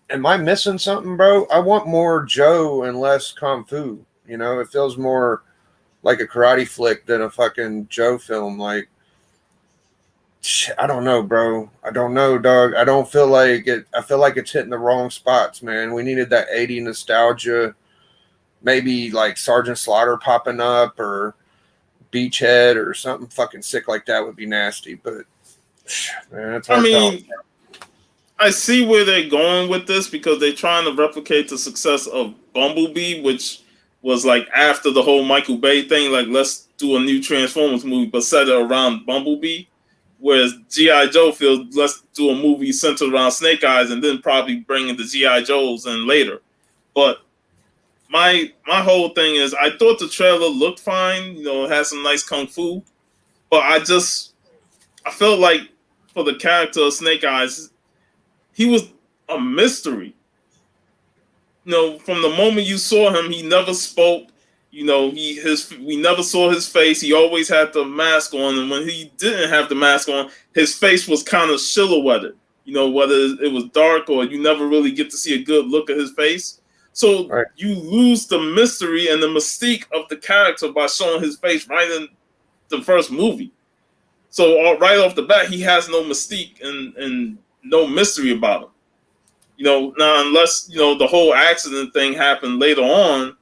Speaker 1: am I missing something, bro? I want more Joe and less Kung Fu. You know, it feels more like a karate flick than a fucking Joe film. Like, I don't know, bro. I don't know, dog. I don't feel like it. I feel like it's hitting the wrong spots, man. We needed that 80 nostalgia. Maybe like Sergeant Slaughter popping up or Beachhead or something fucking sick like that would be nasty. But, man, it's hard. I mean,
Speaker 2: I see where they're going with this because they're trying to replicate the success of Bumblebee, which was like after the whole Michael Bay thing, like let's do a new Transformers movie, but set it around Bumblebee. Whereas G.I. Joe feels let's do a movie centered around Snake Eyes and then probably bring in the G.I. Joes in later. But my whole thing is I thought the trailer looked fine, you know, it had some nice kung fu, but I felt like for the character of Snake Eyes, he was a mystery. You know, from the moment you saw him, he never spoke. You know, we never saw his face. He always had the mask on, and when he didn't have the mask on, his face was kind of silhouetted. You know, whether it was dark or you never really get to see a good look at his face. So right. You lose the mystery and the mystique of the character by showing his face right in the first movie. So right off the bat, he has no mystique and no mystery about him. You know, now unless, you know, the whole accident thing happened later on,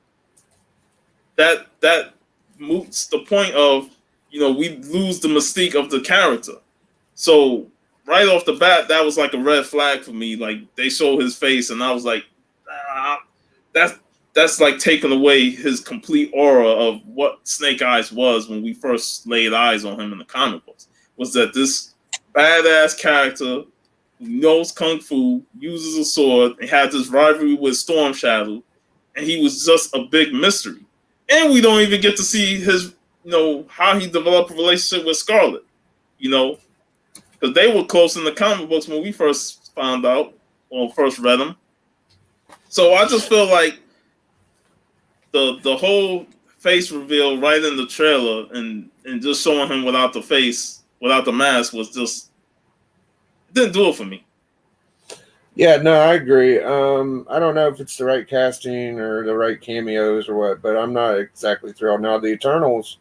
Speaker 2: that moots the point of, you know, we lose the mystique of the character. So right off the bat, that was like a red flag for me. Like they showed his face and I was like, that's like taking away his complete aura of what Snake Eyes was when we first laid eyes on him in the comic books. Was that this badass character who knows kung fu, uses a sword, and had this rivalry with Storm Shadow, and he was just a big mystery. And we don't even get to see his, you know, how he developed a relationship with Scarlet, you know, because they were close in the comic books when we first found out or first read them. So I just feel like the whole face reveal right in the trailer and just showing him without the face, without the mask was just, it didn't do it for me.
Speaker 1: Yeah, no, I agree. I don't know if it's the right casting or the right cameos or what, but I'm not exactly thrilled. Now, the Eternals,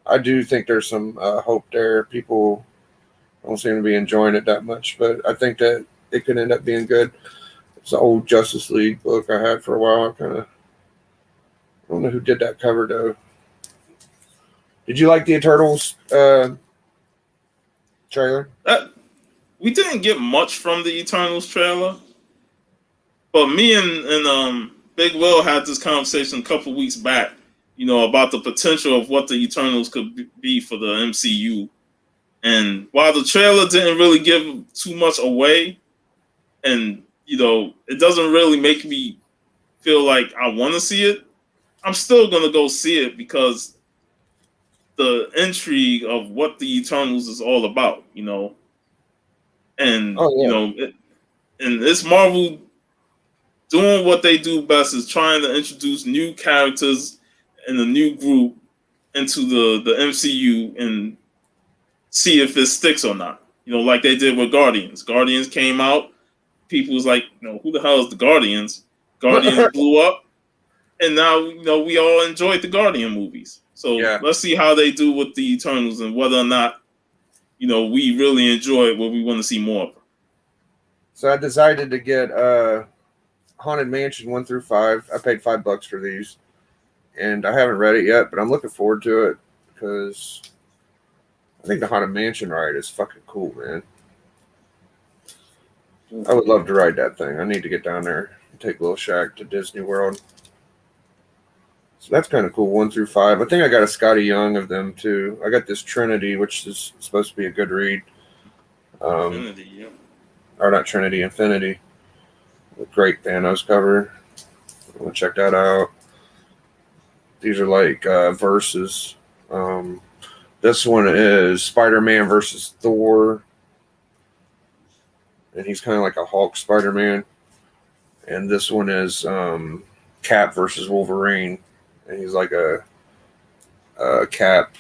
Speaker 1: I do think there's some hope there. People don't seem to be enjoying it that much, but I think that it could end up being good. It's an old Justice League book I had for a while. I don't know who did that cover, though. Did you like the Eternals trailer?
Speaker 2: We didn't get much from the Eternals trailer, but me and Big Will had this conversation a couple weeks back, you know, about the potential of what the Eternals could be for the MCU. And while the trailer didn't really give too much away, and, you know, it doesn't really make me feel like I want to see it, I'm still going to go see it because the intrigue of what the Eternals is all about, and and it's Marvel doing what they do best is trying to introduce new characters and a new group into the MCU and see if it sticks or not. Like they did with Guardians. Guardians came out, people was like, who the hell is the Guardians? Guardians blew up, and now we all enjoyed the Guardian movies. So let's see how they do with the Eternals and whether or not we really enjoy it, what we want to see more of.
Speaker 1: So I decided to get Haunted Mansion 1 through 5. I paid $5 for these, and I haven't read it yet, but I'm looking forward to it because I think the Haunted Mansion ride is fucking cool, man. I would love to ride that thing. I need to get down there and take Little Shack to Disney World. So that's kind of cool, 1 through 5. I think I got a Scotty Young of them, too. I got this Trinity, which is supposed to be a good read.
Speaker 2: Infinity, yeah.
Speaker 1: Or not Trinity, Infinity. A great Thanos cover. I'm going to check that out. These are like verses. This one is Spider-Man versus Thor. And he's kind of like a Hulk Spider-Man. And this one is Cap versus Wolverine. And he's like a Cap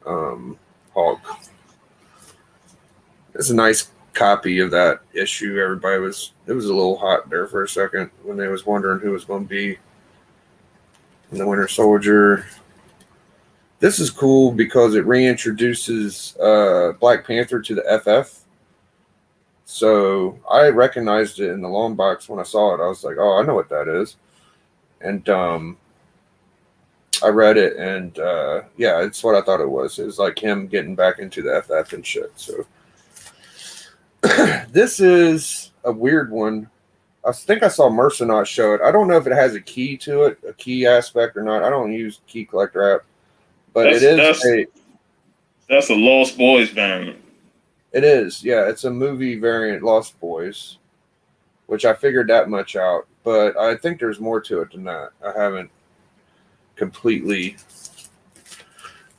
Speaker 1: Hulk. It's a nice copy of that issue. It was a little hot there for a second when they was wondering who was going to be in the Winter Soldier. This is cool because it reintroduces Black Panther to the FF. So I recognized it in the long box when I saw it. I was like, oh, I know what that is. And I read it, and yeah, it's what I thought it was. It was like him getting back into the FF and shit. So this is a weird one. I think I saw Mercenaut show it. I don't know if it has a key to it, a key aspect or not. I don't use Key Collector app, but that's
Speaker 2: a Lost Boys variant.
Speaker 1: It is, yeah. It's a movie variant, Lost Boys, which I figured that much out. But I think there's more to it than that. I haven't completely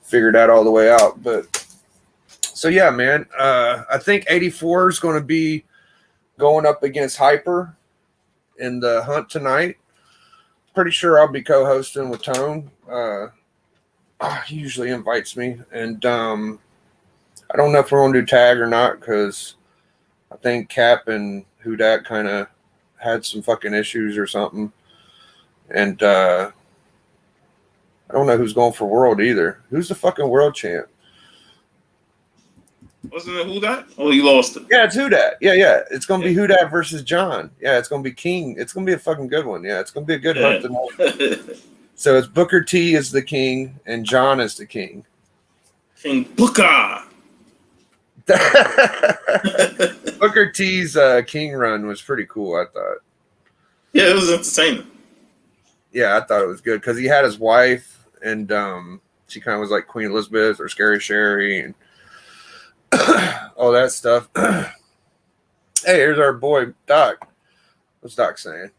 Speaker 1: figured that all the way out, but so yeah, man. I think 84 is going to be going up against Hyper in the hunt tonight. Pretty sure I'll be co-hosting with Tone. He usually invites me, and I don't know if we're going to do tag or not because I think Cap and Hudak kind of had some fucking issues or something, and I don't know who's going for world either. Who's the fucking world champ?
Speaker 2: Wasn't it Hudak? Oh, he lost it.
Speaker 1: Yeah, it's Hudak. Yeah. It's going to be Hudak versus John. Yeah, it's going to be King. It's going to be a fucking good one. Yeah, it's going to be a good hunt tonight. So it's Booker T is the king and John is the king.
Speaker 2: King Booker.
Speaker 1: Booker T's king run was pretty cool, I thought.
Speaker 2: Yeah, it was entertaining.
Speaker 1: Yeah, I thought it was good because he had his wife, and she kind of was like Queen Elizabeth or Scary Sherry and all that stuff. Hey, here's our boy Doc. What's Doc saying?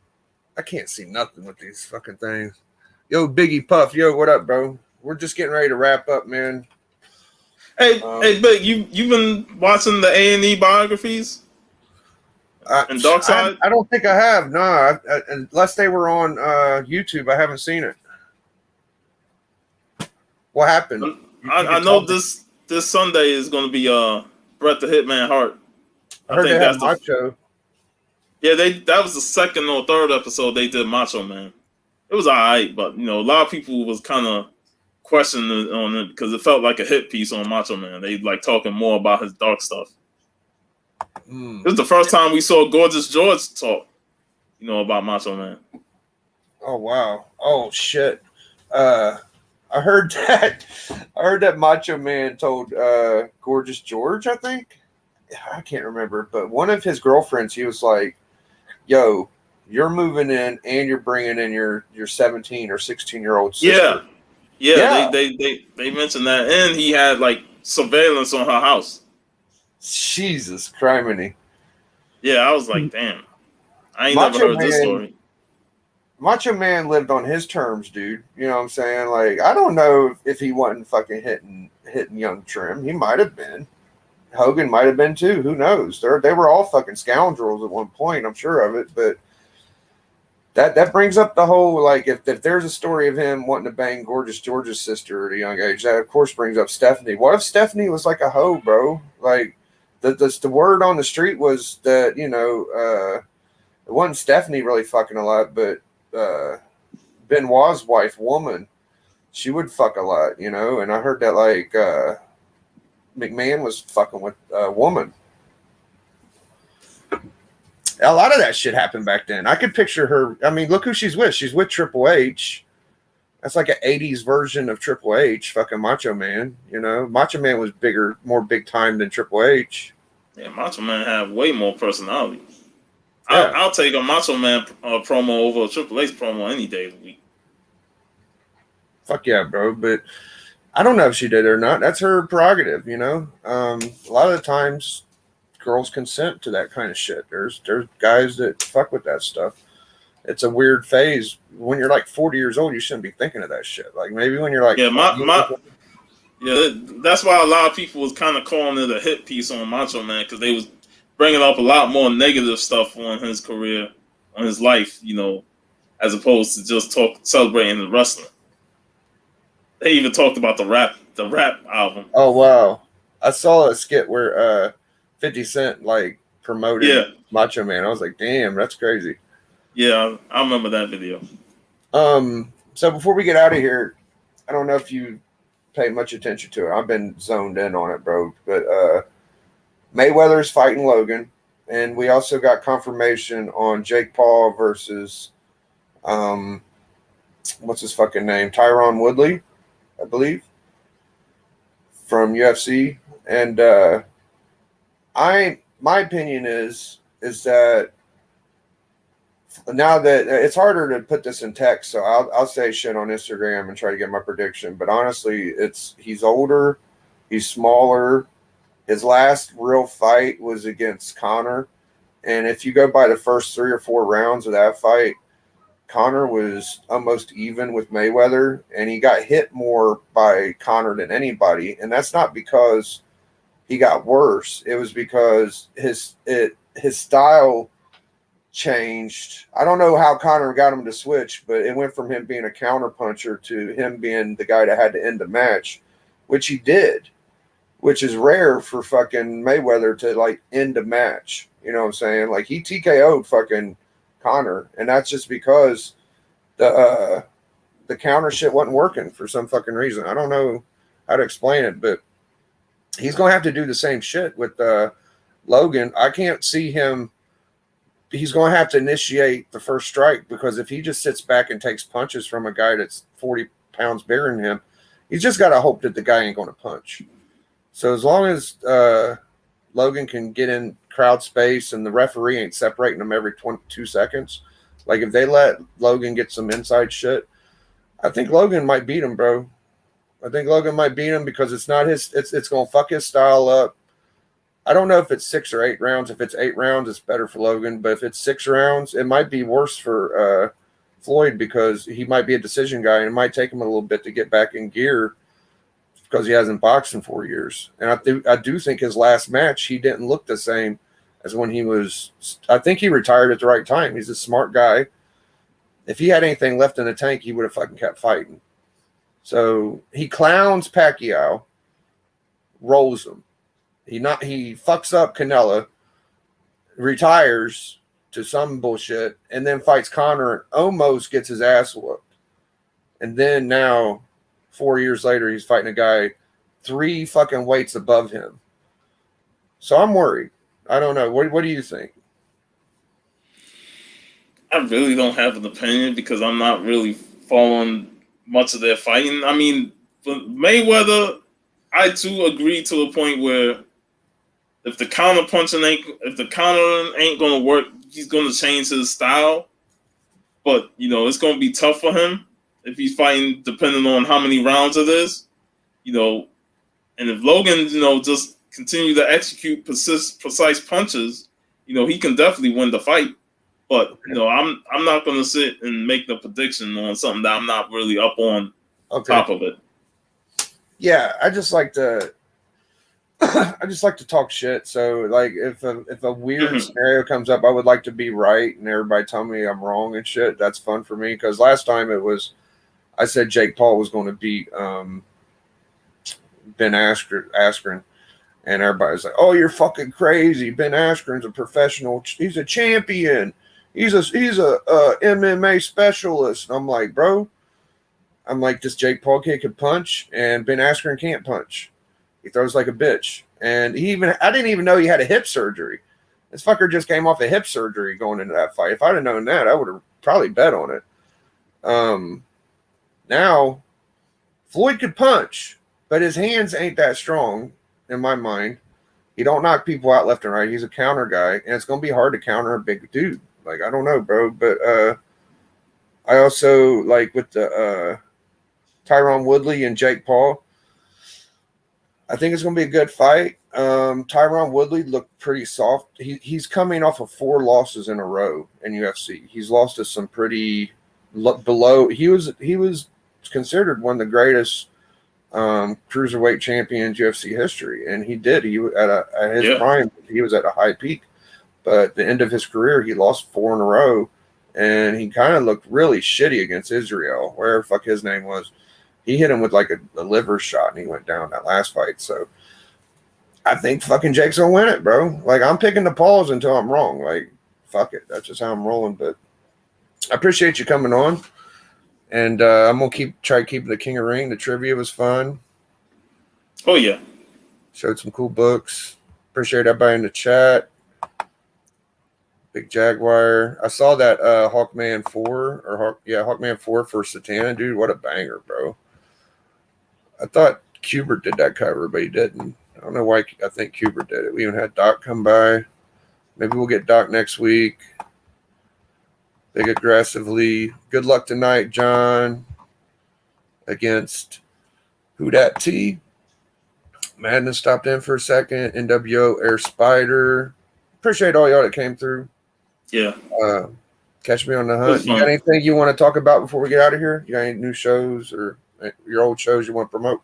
Speaker 1: I can't see nothing with these fucking things. Yo, Biggie Puff. Yo, what up, bro? We're just getting ready to wrap up, man.
Speaker 2: Hey, but you've been watching the A&E biographies and Darkseid?
Speaker 1: I don't think I have. No, unless they were on YouTube, I haven't seen it. What happened?
Speaker 2: I know this Sunday is going to be Bret the Hitman Hart.
Speaker 1: I heard they had Macho.
Speaker 2: Yeah, that was the second or third episode they did Macho Man. It was all right, but a lot of people was kind of questioning on it because it felt like a hit piece on Macho Man. They like talking more about his dark stuff. This is the first time we saw Gorgeous George talk, about Macho Man.
Speaker 1: Oh wow! Oh shit! I heard that Macho Man told Gorgeous George, I think. I can't remember, but one of his girlfriends, he was like, "Yo, you're moving in, and you're bringing in your 17 or 16-year-old sister."
Speaker 2: Yeah. They mentioned that, and he had like surveillance on her house.
Speaker 1: Jesus criminy.
Speaker 2: Yeah, I was like, damn. I ain't never heard this story.
Speaker 1: Macho Man lived on his terms, dude. You know what I'm saying? Like, I don't know if he wasn't fucking hitting young Trim. He might have been. Hogan might have been too. Who knows? They were all fucking scoundrels at one point. I'm sure of it. But that brings up the whole, like, if there's a story of him wanting to bang Gorgeous George's sister at a young age, that of course brings up Stephanie. What if Stephanie was like a hoe, bro? Like, the word on the street was that, you know, it wasn't Stephanie really fucking a lot, but Benoit's wife, Woman, she would fuck a lot, you know. And I heard that, like, McMahon was fucking with Woman. A lot of that shit happened back then. I could picture her. I mean, look who she's with. She's with Triple H. That's like an 80s version of Triple H, fucking Macho Man. You know, Macho Man was bigger, more big time than Triple H.
Speaker 2: Yeah, Macho Man had way more personality.
Speaker 1: Yeah.
Speaker 2: I'll take a Macho Man promo over a Triple H promo any day of the week.
Speaker 1: Fuck yeah, bro. But I don't know if she did it or not. That's her prerogative, you know. A lot of the times, girls consent to that kind of shit. There's guys that fuck with that stuff. It's a weird phase. When you're like 40 years old, you shouldn't be thinking of that shit. Like, maybe when you're like,
Speaker 2: that's why a lot of people was kind of calling it a hit piece on Macho Man, because they was bringing up a lot more negative stuff on his career, on his life, you know, as opposed to just celebrating the wrestling. They even talked about the rap album.
Speaker 1: Oh wow, I saw a skit where 50 Cent like promoted Macho Man. I was like, damn, that's crazy.
Speaker 2: Yeah, I remember that video.
Speaker 1: So before we get out of here, I don't know if you pay much attention to it. I've been zoned in on it, bro. But Mayweather's fighting Logan, and we also got confirmation on Jake Paul versus what's his fucking name? Tyron Woodley, I believe, from UFC. And my opinion is that now that it's harder to put this in text, so I'll say shit on Instagram and try to get my prediction. But honestly, he's older, he's smaller. His last real fight was against Conor, and if you go by the first 3 or 4 rounds of that fight, Conor was almost even with Mayweather, and he got hit more by Conor than anybody. And that's not because he got worse; it was because his style changed. I don't know how Conor got him to switch, but it went from him being a counter puncher to him being the guy that had to end the match, which he did, which is rare for fucking Mayweather to like end a match. You know what I'm saying? Like, he TKO'd fucking Conor, and that's just because the counter shit wasn't working for some fucking reason. I don't know how to explain it, but he's gonna have to do the same shit with Logan. I can't see him. He's going to have to initiate the first strike, because if he just sits back and takes punches from a guy that's 40 pounds bigger than him, he's just got to hope that the guy ain't going to punch. So as long as Logan can get in crowd space and the referee ain't separating him every 22 seconds, like if they let Logan get some inside shit, I think Logan might beat him, bro. I think Logan might beat him because it's not his. It's going to fuck his style up. I don't know if it's 6 or 8 rounds. If it's 8 rounds, it's better for Logan. But if it's 6 rounds, it might be worse for Floyd, because he might be a decision guy, and it might take him a little bit to get back in gear because he hasn't boxed in 4 years. And I do think his last match, he didn't look the same as when he was. I think he retired at the right time. He's a smart guy. If he had anything left in the tank, he would have fucking kept fighting. So he clowns Pacquiao, rolls him. He fucks up Canelo, retires to some bullshit, and then fights Conor and almost gets his ass whooped. And then now, 4 years later, he's fighting a guy 3 fucking weights above him. So I'm worried. I don't know. What do you think?
Speaker 2: I really don't have an opinion, because I'm not really following much of their fighting. I mean, for Mayweather, I too agree to a point where if the counter ain't gonna work, he's gonna change his style. But you know, it's gonna be tough for him if he's fighting, depending on how many rounds it is. You know, and if Logan, you know, just continue to execute precise punches, you know, he can definitely win the fight. But I'm not going to sit and make the prediction on something that I'm not really up on top of it.
Speaker 1: Yeah, I just like to talk shit. So like if a weird scenario comes up, I would like to be right and everybody tell me I'm wrong and shit. That's fun for me because last time I said Jake Paul was going to beat Ben Askren, and everybody's like, "Oh, you're fucking crazy! Ben Askren's a professional. He's a champion. He's a MMA specialist." And I'm like, bro, this Jake Paul kid could punch, and Ben Askren can't punch. He throws like a bitch. And I didn't even know he had a hip surgery. This fucker just came off a hip surgery going into that fight. If I'd have known that, I would have probably bet on it. Now, Floyd could punch, but his hands ain't that strong in my mind. He don't knock people out left and right. He's a counter guy, and it's going to be hard to counter a big dude. Like, I don't know, bro. But I also, like, with the Tyron Woodley and Jake Paul, I think it's going to be a good fight. Tyron Woodley looked pretty soft. He's coming off of 4 losses in a row in UFC. He's lost to some pretty below. He was considered one of the greatest cruiserweight champions UFC history, and he did. He at his prime, he was at a high peak. But at the end of his career, he lost 4 in a row, and he kind of looked really shitty against Israel, wherever the fuck his name was. He hit him with like a liver shot, and he went down that last fight. So I think fucking Jake's gonna win it, bro. Like, I'm picking the Pauls until I'm wrong. Like, fuck it. That's just how I'm rolling. But I appreciate you coming on. And I'm gonna try keeping the King of Ring. The trivia was fun.
Speaker 2: Oh yeah.
Speaker 1: Showed some cool books. Appreciate everybody in the chat. Big Jaguar. I saw that Hawkman 4 Hawkman 4 for Satana, dude. What a banger, bro. I thought Kubert did that cover, but he didn't. I don't know why. I think Kubert did it. We even had Doc come by. Maybe we'll get Doc next week. Big Aggressively. Good luck tonight, John. Against Who Dat T. Madness stopped in for a second. NWO Air Spider. Appreciate all y'all that came through.
Speaker 2: Yeah.
Speaker 1: Catch me on the hunt. You got anything you want to talk about before we get out of here? You got any new shows or your old shows you want to promote?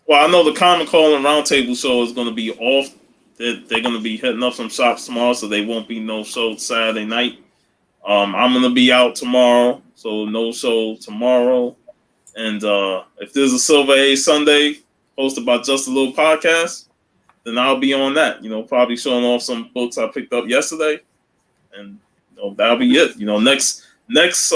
Speaker 2: Well, I know the Common Call and Roundtable show is going to be off. They're going to be hitting up some shops tomorrow, so they won't be no show Saturday night. I'm going to be out tomorrow, so no show tomorrow. And if there's a Silver Age Sunday hosted by Just a Little Podcast, then I'll be on that. Probably showing off some books I picked up yesterday, and that'll be it. Next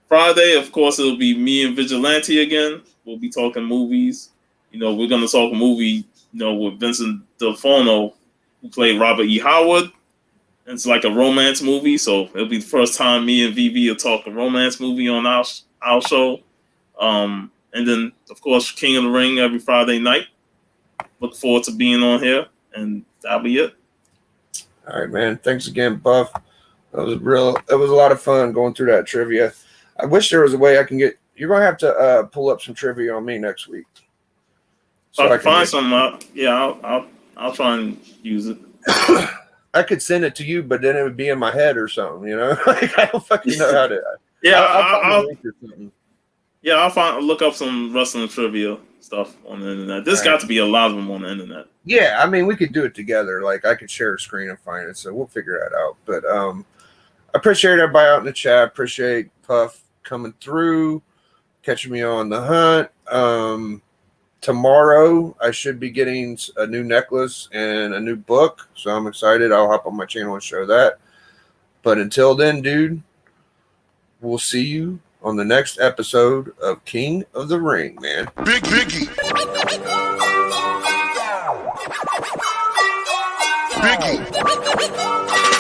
Speaker 2: Friday, of course, it'll be me and Vigilante again. We'll be talking movies. We're gonna talk a movie, with Vincent D'Onofrio, who played Robert E. Howard. It's like a romance movie, so it'll be the first time me and VV will talk a romance movie on our show. And then, of course, King of the Ring every Friday night. Look forward to being on here, and that'll be it.
Speaker 1: All right, man. Thanks again, Buff. It was a lot of fun going through that trivia. I wish there was a way I can get. You're gonna have to pull up some trivia on me next week.
Speaker 2: So I can find something out. Yeah, I'll try and use it.
Speaker 1: I could send it to you, but then it would be in my head or something. Like, I don't fucking know how to.
Speaker 2: Yeah,
Speaker 1: I'll
Speaker 2: look up some wrestling trivia stuff on the internet. There's got to be a lot of them on the internet.
Speaker 1: Yeah, I mean, we could do it together. Like, I could share a screen and find it, so we'll figure that out. But I appreciate everybody out in the chat. Appreciate Puff coming through, catching me on the hunt. Tomorrow, I should be getting a new necklace and a new book, so I'm excited. I'll hop on my channel and show that. But until then, dude, we'll see you on the next episode of King of the Ring, man.
Speaker 3: Big Biggie. Biggie.